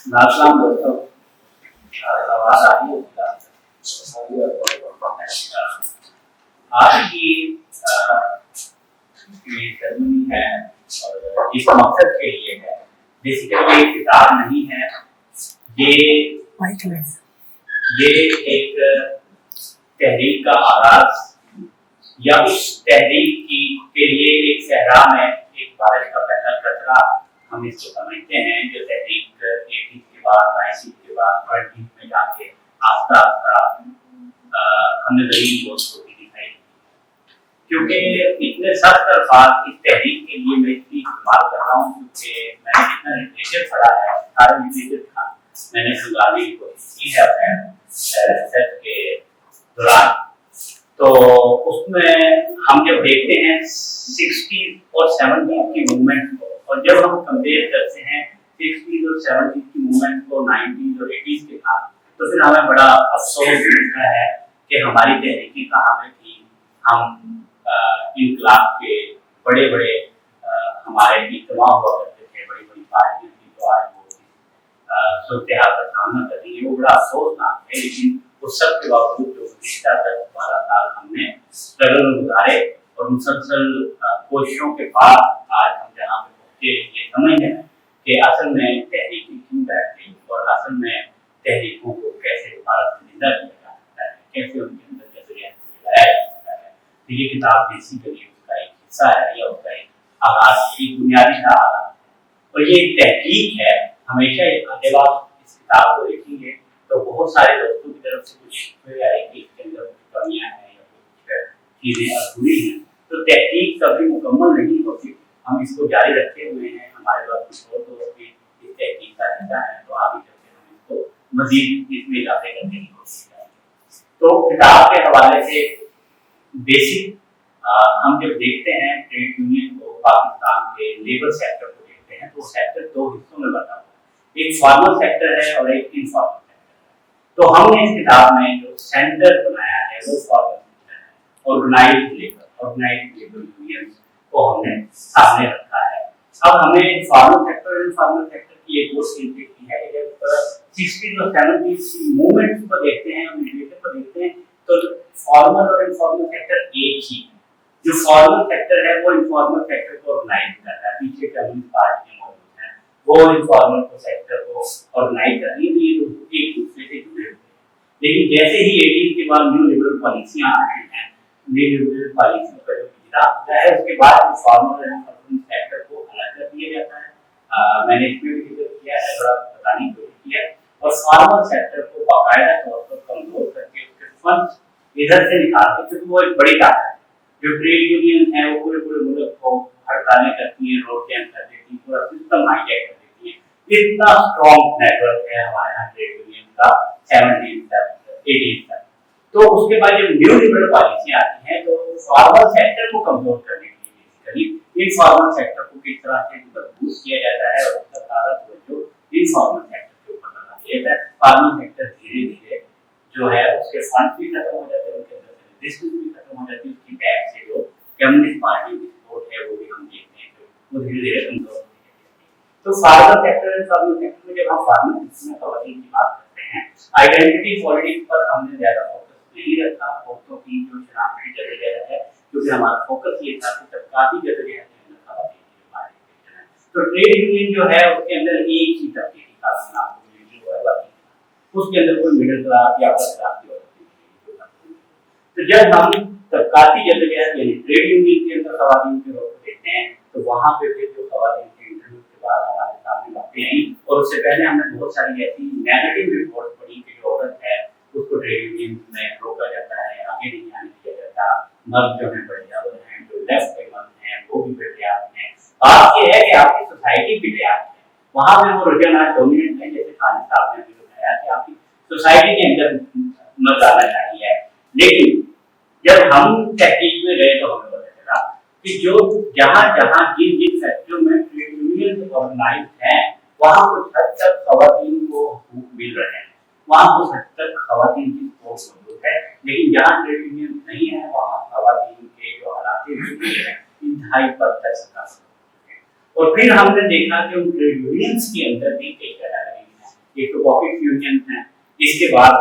नाम दोस्तों आवाज आ रही है आज की सेरेमनी है और इस मकसद के लिए है। बेसिकली ये किताब नहीं है, ये एक तहरीक का आगाज या उस तहरीक के लिए एक सहरा में एक बारिश का पहला कतरा हम इसको समझते हैं जो तहरीक 80 के बाद 90 के बाद 20 में जाके आस्ता आस्ता हमने गरीब होती दिखाई, क्योंकि इतने सख्त अल्फाज इस तहरीक के लिए मैं इसलिए इस्तेमाल कर रहा हूँ क्योंकि मैंने जितना लिटरेचर पढ़ा है सारा लिटरेचर था मैंने संभालने की कोशिश की है अपने रिसर्च के दौरान। तो उसमें हम जब देखते हैं 60 और 70 की मूवमेंट को और जब हम कंपेयर करते हैं 60 और 70 की मूवमेंट को 90 और 80 के साथ, तो फिर हमें बड़ा अफसोस होता है कि हमारी तहरीकी कहाँ पे थी। हम इनकलाब के बड़े बड़े हमारे इज्तिमा हुआ करते थे, बड़ी बड़ी पार्टियां थी जो आज वो सूरत हाल का सामना कर रही है, वो बड़ा अफसोसनाक है। लेकिन उस सब के बावजूद जो गुज़िश्ता 10-12 साल हमने स्ट्रगल गुजारे और मुसलसल कोशिशों के बाद आज हम जहाँ पे पहुँचे ये समझ है कि असल में तहरीकी क्यों बैठती और असल में तहरीकों को कैसे दोबारा जिंदा किया जा सकता है, कैसे उनके अंदर जज्बात को जगाया जा सकता है। तो ये किताब बेसिकली उसका एक हिस्सा है या उसका एक आगाज एक बुनियादी था और ये एक तहकीक है। हमेशा जब आप इस किताब को देखेंगे तो बहुत सारे दोस्तों की तरफ से कुछ आएगी इसके अंदर कुछ कमियां हैं या कुछ चीजें अधूरी हैं, तो तहकीक कभी मुकम्मल नहीं होती। हम इसको जारी रखे हुए हैं, हमारे पास कुछ और दोस्त भी इस तहकीक का हिस्सा है, तो आगे चलकर हम इसको मजीद इसमें इजाफे करने की कोशिश करेंगे। तो किताब के हवाले से बेसिक हम जब देखते हैं ट्रेड यूनियन को, पाकिस्तान के लेबर सेक्टर को देखते हैं तो सेक्टर दो हिस्सों में बटा हुआ है, एक फॉर्मल सेक्टर है और एक इनफॉर्मल सेक्टर है। तो हमने इस किताब में जो सेंटर बनाया है वो फॉर्मल सेक्टर है। ऑर्गेनाइज्ड लेबर यूनियन को हमने सामने रखा है। अब हमें फॉर्मल सेक्टर और इनफॉर्मल सेक्टर की एक और चीज देखनी है कि जब 60 और 70 की मूवमेंट को देखते हैं और लिटरेचर को देखते हैं तो फॉर्मल और इनफॉर्मल सेक्टर एक ही है। जो फॉर्मल सेक्टर है वो इनफॉर्मल सेक्टर को ऑर्गेनाइज करता है, पीछे कम्युनिस्ट पार्टियां मौजूद हैं वो इनफॉर्मल सेक्टर को ऑर्गेनाइज कर रही है, तो ये दोनों एक दूसरे से जुड़े हुए हैं। लेकिन जैसे ही 80 के बाद न्यू लिबरल पॉलिसियां आती हैं, न्यू लिबरल पॉलिसियों का जो इजरा होता है उसके बाद फॉर्मल और इनफॉर्मल सेक्टर को अलग कर दिया जाता है। मैंने इसमें भी जिक्र किया है, थोड़ा बताने की कोशिश की है। और फॉर्मल सेक्टर को बाकायदा तौर पर कमजोर करके उसके फंड्स इधर से निकाल के, क्योंकि वो एक बड़ी ताकत है। जो ट्रेड यूनियन है वो पूरे पूरे मुल्क को हड़तालें करती हैं, रोड कैंप कर देती हैं, पूरा सिस्टम हाईजैक कर देती है। इतना स्ट्रॉन्ग नेटवर्क है हमारे यहाँ ट्रेड यूनियन का 70 तक 80 तक। तो उसके बाद जब न्यू लिबरल पॉलिसी आती है तो फॉर्मल सेक्टर को कमजोर करने के लिए बेसिकली इनफॉर्मल सेक्टर को किस तरह से मजबूत किया जाता है और उसका सारा तवज्जो इनफॉर्मल सेक्टर के ऊपर लगा दिया जाता है। फॉर्मल सेक्टर धीरे धीरे जो है उसके फंड भी खत्म हो जाते हैं, उनके अंदर रिस्क भी खत्म हो जाती है, उसकी बैक से जो कम्युनिस्ट पार्टी की सपोर्ट है वो भी हम देखते हैं वो धीरे धीरे कमजोर होती है। तो फार्मल सेक्टर और फॉर्मल सेक्टर में जब हम फार्मल सेक्टर में खवातीन की बात करते हैं, आइडेंटिटी पॉलिटिक्स पर हमने ज्यादा फोकस नहीं रखा। औरतों की जो शनाख्ती जगह है, क्योंकि हमारा फोकस ये था कि तबकाती जगह के अंदर खवातीन की बात है। तो ट्रेड यूनियन जो है उसके अंदर एक ही तबके की खासियत है, उसके अंदर कोई मिडिल क्लास या अपर क्लास की औरत नहीं है। तो जब हम तबकाती जद्दोजहद यानी ट्रेड यूनियन के अंदर खवातीन के रोल को देखते हैं तो वहाँ पे फिर जो खवातीन के इंटरव्यू के बाद हमारे सामने बातें आई और उससे पहले हमने बहुत सारी ऐसी नेगेटिव रिपोर्ट पढ़ी कि जो औरत है उसको ट्रेड यूनियन में रोका जाता है, आगे नहीं आने दिया जाता। मर्द जो है बढ़िया हैं, जो लेफ्ट के मर्द हैं वो भी बेटियात हैं। बात ये है कि आपकी सोसाइटी भी बेटियात है, वहाँ पे वो रुझान डोमिनेंट है। जैसे खालिद साहब ने भी बताया कि आपकी सोसाइटी के अंदर मर्द आना चाहिए। लेकिन जब हम तहकीक में गए तो हमें पता चला कि जो जहाँ जहाँ जिन जिन फैक्ट्रियों में ट्रेड यूनियन ऑर्गेनाइज हैं वहाँ कुछ हद तक खवातीन को हकूक मिल रहे हैं, वहाँ कुछ हद तक खवातीन की सपोर्ट मौजूद है। लेकिन जहाँ ट्रेड यूनियन नहीं है वहाँ खवातीन के जो हालात हैं इंतहाई बदतर सतह। और फिर हमने देखा कि उन ट्रेड यूनियंस के अंदर भी कई कैटेगरी हैं, एक तो पॉकेट यूनियन है, इसके बाद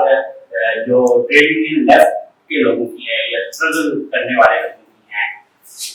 जो ट्रेड यूनियन लेफ्ट के लोगों की है या स्ट्रगल करने वाले लोगों की है,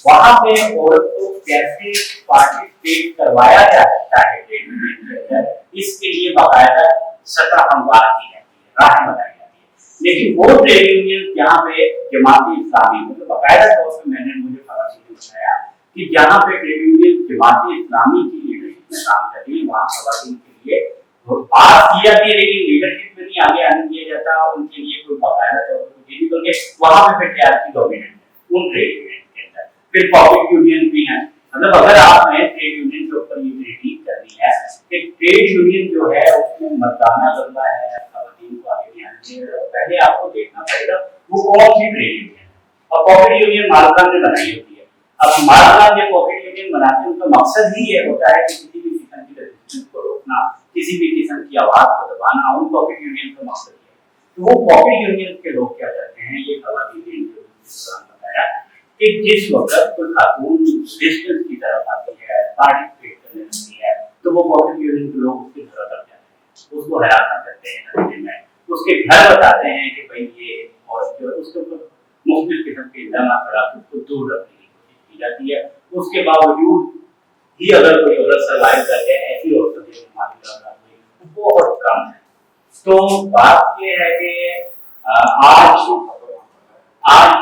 वहां पे औरत को कैसे पार्टिसिपेट करवाया जा सकता है ट्रेड यूनियन के अंदर, इसके लिए बाकायदा सतह हमवार की जाती है, राहें बताई जाती है। लेकिन वो ट्रेड यूनियन जहाँ पे जमाती इस्लामी मतलब बाकायदा तौर पर मैंने मुझे खबर बताया कि जहाँ पे ट्रेड यूनियन जमाती इस्लामी की लीडरशिप में काम कर रही है, वहाँ खवातीन के लिए बात की जाती है, लेकिन लीडरशिप में नहीं आगे आने दिया जाता, उनके लिए कोई बाकायदा तौर पर नहीं, बल्कि वहाँ पे फिर ट्रेड डोमिनेंट है उन ट्रेड यूनियन के अंदर। फिर पॉकेट यूनियन भी है, मतलब अगर आपने ट्रेड यूनियन के ऊपर ये क्रिएटिव करनी है कि ट्रेड यूनियन जो है उसमें मर्दाना दंगा है, खवातीन को आगे नहीं आने देगा, पहले आपको देखना पड़ेगा वो कौन सी ट्रेड यूनियन है। और पॉकेट यूनियन मालकान ने बनाई होती है। अब मालकान जो पॉकेट यूनियन बनाते हैं उनका मकसद ही ये होता है कि किसी भी किस्म की रेजिस्टेंस को रोकना, किसी भी किस्म की आवाज को दबाना, उन पॉकेट यूनियन का मकसद है। तो वो पॉकेट यूनियन के लोग क्या करते हैं, ये खवातीन ने बताया कि जिस वक्त कोई खातून रेजिस्टेंस की तरफ आती है, पार्टिसिपेट करने लगती है, तो वो पॉकेट यूनियन के लोग उसके घर तक जाते हैं, उसको हरासा करते हैं नतीजे में, उसके घर बताते हैं कि भाई ये और जो उसके ऊपर मुख्तलिफ किस्म के इल्जाम लगा के उसको दूर रखने की कोशिश की जाती है। उसके बावजूद ही अगर कोई औरत सर्वाइव करके ऐसी औरतों की बहुत कम है। तो बात ये है कि आज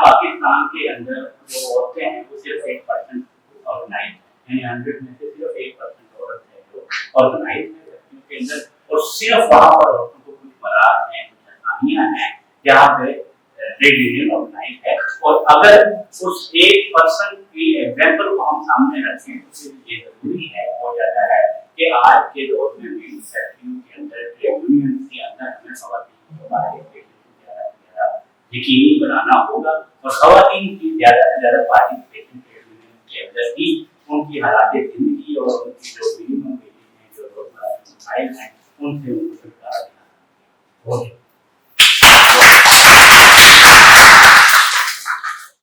पाकिस्तान के अंदर जो औरतें हैं वो सिर्फ 1% ऑर्गेनाइज है, यानी 100 में से सिर्फ 1% औरत है जो ऑर्गेनाइज है के अंदर, और सिर्फ वहाँ पर औरतों को कुछ मराज हैं, कुछ आसानियाँ हैं जहाँ पे ट्रेड यूनियन ऑर्गेनाइज है। और अगर उस 1% की एग्जाम्पल को हम सामने रखें तो ये जरूरी है हो जाता है कि आज के दौर में भी फैक्ट्रियों के अंदर ट्रेड यूनियन के अंदर हमें खवातीन के बारे में यकीनी बनाना होगा, और खवातीन की ज़्यादा से ज़्यादा पार्टिसिपेशन ट्रेड यूनियन के अंदर ही उनकी हालात जिंदगी और उनकी जो मिनिमम वेजेस हैं, जो लोग हैं, उनसे